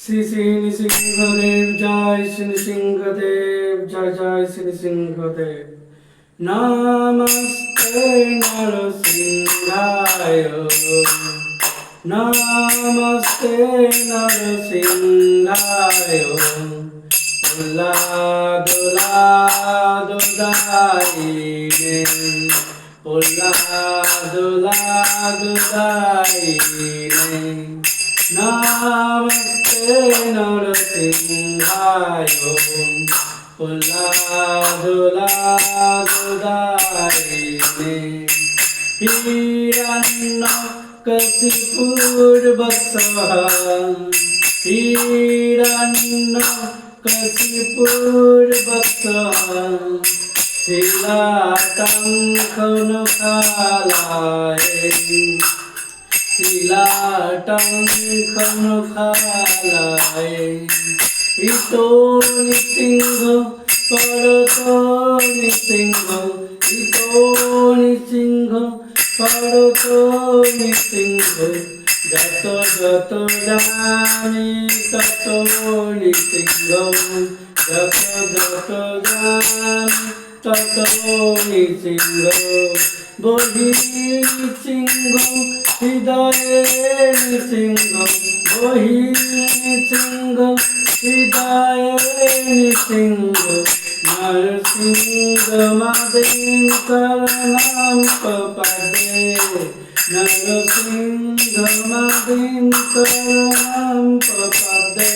শ্রী শ্রী নৃসিংহদেব জয় শ্রী নৃসিংহদেব জয় জয় শ্রী নৃসিংহদেব। নমস্তে নরসিংহায়, নমস্তে নরসিংহায়। প্রহ্লাদ দাইনে, প্রহ্লাদ দাইনে। নমস্তে নরসিংহায়, প্রহ্লাদ দাইনে। হিরণ্যকশিপুর বৎসঃ, হিরণ্যকশিপুর বৎসঃ। শিলাটং খনকালায়, শিলাটং খনকালায়। ইতো নৃসিংহ পরতো নৃসিংহ, ইতো নৃসিংহ পরতো নৃসিংহ। যত যত জানি তত নৃসিংহ, যত যত জানি তত নৃসিংহ। বহি নৃসিংহ হৃদয়ে নৃসিংহ, বহি নৃসিংহ হৃদয়ে নৃসিংহ। নরসিংহ মাদিন শরণম প্রপদে, নরসিংহ মাদিন শরণম প্রপদে।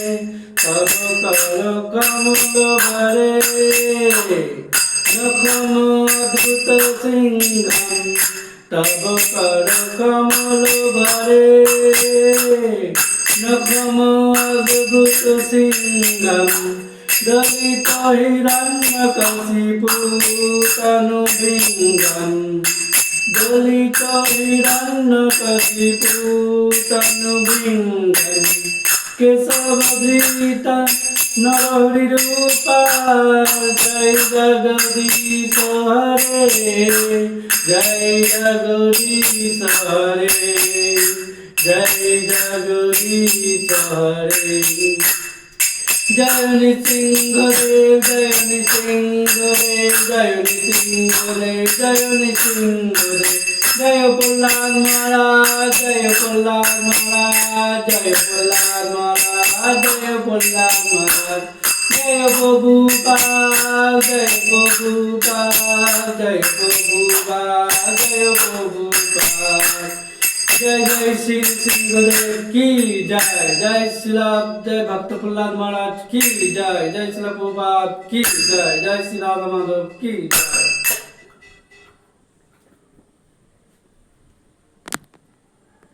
তব কর কমল ভরে নখম অদ্ভুত সিংহম, তব কর কমল ভরে নখম অদ্ভুত সিংহম। দলিত হিরণ্যকশিপু তনুবিঙ্গম, দলিত হিরণ্যকশিপু তনুবিঙ্গম। কেশবধৃত নরহরিরূপা, জয় জগদীশ হরে, জয় জগদীশ হরে, জয় জগদীশ হরে। জয় নৃসিংহদেব জয় নৃসিংহদেব, জয় নৃসিংহদেব জয় নৃসিংহদেব। জয় প্রহ্লাদ মহারাজ, জয় প্রহ্লাদ মহারাজ, জয় প্রহ্লাদ মহারাজ, জয় প্রহ্লাদ মহারাজ। জয় প্রভুপাদ, জয় প্রভুপাদ, জয় প্রভুপাদ, জয় প্রভুপাদ। जय जय श्री नृसिंहदेव की जय, जय श्रीला जय भक्त प्रहलाद महाराज की जय, जय श्रीला प्रभुपाद की जय, जय श्री राधा माधव की जय।